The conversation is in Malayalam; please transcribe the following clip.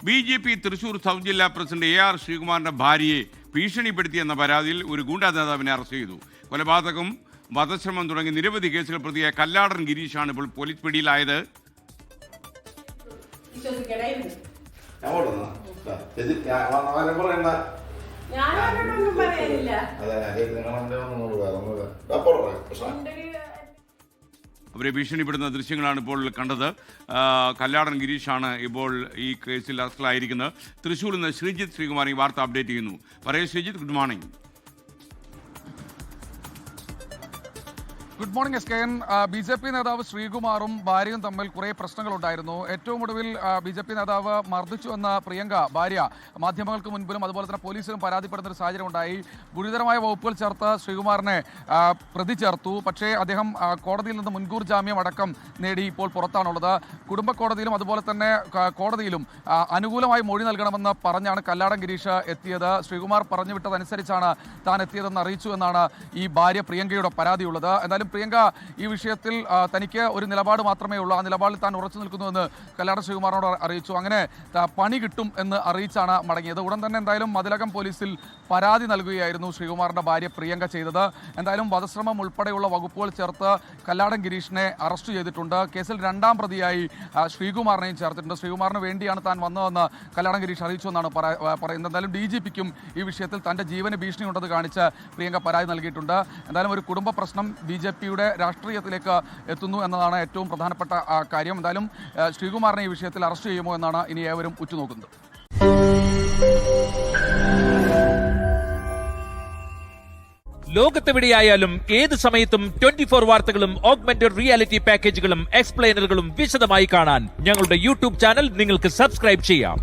BJP തൃശൂർ സൗത്ത് ജില്ലാ പ്രസിഡന്റ് AR ശ്രീകുമാറിന്റെ ഭാര്യയെ ഭീഷണിപ്പെടുത്തിയെന്ന പരാതിയിൽ ഒരു ഗൂണ്ടാ നേതാവിനെ അറസ്റ്റ് ചെയ്തു. കൊലപാതകം, വധശ്രമം തുടങ്ങി നിരവധി കേസുകൾ പ്രതിയായ കല്ലാടൻ ഗിരീഷാണ് ഇപ്പോൾ പോലീസ് പിടിയിലായത്. അവരെ ഭീഷണിപ്പെടുന്ന ദൃശ്യങ്ങളാണ് ഇപ്പോൾ കണ്ടത്. കല്ലാടൻ ഗിരീഷാണ് ഇപ്പോൾ ഈ കേസിൽ അറസ്റ്റിലായിരിക്കുന്നത്. തൃശ്ശൂരിൽ നിന്ന് ശ്രീജിത്ത് ശ്രീകുമാർ ഈ വാർത്ത അപ്ഡേറ്റ് ചെയ്യുന്നു. പറയൂ Sreejith, good morning. Good morning SKN. BJP നേതാവ് ശ്രീകുമാറും ഭാര്യയും തമ്മിൽ കുറേ പ്രശ്നങ്ങളുണ്ടായിരുന്നു. ഏറ്റവും ഒടുവിൽ BJP നേതാവ് മർദ്ദിച്ചു എന്ന പ്രിയങ്ക ഭാര്യ മാധ്യമങ്ങൾക്ക് മുൻപിലും അതുപോലെ തന്നെ പോലീസിലും പരാതിപ്പെടുന്ന ഒരു സാഹചര്യം ഉണ്ടായി. ഗുരുതരമായ വകുപ്പുകൾ ചേർത്ത് ശ്രീകുമാറിനെ പ്രതി ചേർത്തു. പക്ഷേ അദ്ദേഹം കോടതിയിൽ നിന്ന് മുൻകൂർ ജാമ്യം അടക്കം നേടി ഇപ്പോൾ പുറത്താണുള്ളത്. കുടുംബ കോടതിയിലും അതുപോലെ തന്നെ കോടതിയിലും അനുകൂലമായി മൊഴി നൽകണമെന്ന് പറഞ്ഞാണ് കല്ലാടൻ ഗിരീഷ് എത്തിയത്. ശ്രീകുമാർ പറഞ്ഞു വിട്ടതനുസരിച്ചാണ് താൻ എത്തിയതെന്ന് അറിയിച്ചു എന്നാണ് ഈ ഭാര്യ പ്രിയങ്കയുടെ പരാതിയുള്ളത്. എന്തായാലും പ്രിയങ്ക ഈ വിഷയത്തിൽ തനിക്ക് ഒരു നിലപാട് മാത്രമേ ഉള്ളൂ, ആ നിലപാടിൽ താൻ ഉറച്ചു നിൽക്കുന്നുവെന്ന് കല്ലാടൻ ശ്രീകുമാറിനോട് അറിയിച്ചു. അങ്ങനെ പണി കിട്ടും എന്ന് അറിയിച്ചാണ് മടങ്ങിയത്. ഉടൻ തന്നെ എന്തായാലും മതിലകം പോലീസിൽ പരാതി നൽകുകയായിരുന്നു ശ്രീകുമാറിന്റെ ഭാര്യ പ്രിയങ്ക ചെയ്തത്. എന്തായാലും വധശ്രമം ഉൾപ്പെടെയുള്ള വകുപ്പുകൾ ചേർത്ത് കല്ലാടൻ ഗിരീഷിനെ അറസ്റ്റ് ചെയ്തിട്ടുണ്ട്. കേസിൽ രണ്ടാം പ്രതിയായി ശ്രീകുമാറിനെയും ചേർത്തിട്ടുണ്ട്. ശ്രീകുമാറിന് വേണ്ടിയാണ് താൻ വന്നതെന്ന് കല്ലാടൻ ഗിരീഷ് അറിയിച്ചു എന്നാണ് പറയുന്നത്. എന്തായാലും DGPക്കും ഈ വിഷയത്തിൽ തന്റെ ജീവന് ഭീഷണിയുണ്ടെന്ന് കാണിച്ച് പ്രിയങ്ക പരാതി നൽകിയിട്ടുണ്ട്. എന്തായാലും ഒരു കുടുംബ പ്രശ്നം BJPയുടെ രാഷ്ട്രീയത്തിലേക്ക് എത്തുന്നു എന്നതാണ് ഏറ്റവും പ്രധാനപ്പെട്ട കാര്യം. എന്തായാലും ശ്രീകുമാറിനെ ഈ വിഷയത്തിൽ അറസ്റ്റ് ചെയ്യുമോ എന്നാണ് ഇനി ഏവരും ഉറ്റുനോക്കുന്നത്. ലോകത്തെവിടെയായാലും ഏത് സമയത്തും 24 വാർത്തകളും ഓഗ്മെന്റഡ് റിയാലിറ്റി പാക്കേജുകളും എക്സ്പ്ലെയിനറുകളും വിശദമായി കാണാൻ ഞങ്ങളുടെ YouTube ചാനൽ നിങ്ങൾക്ക് സബ്സ്ക്രൈബ് ചെയ്യാം.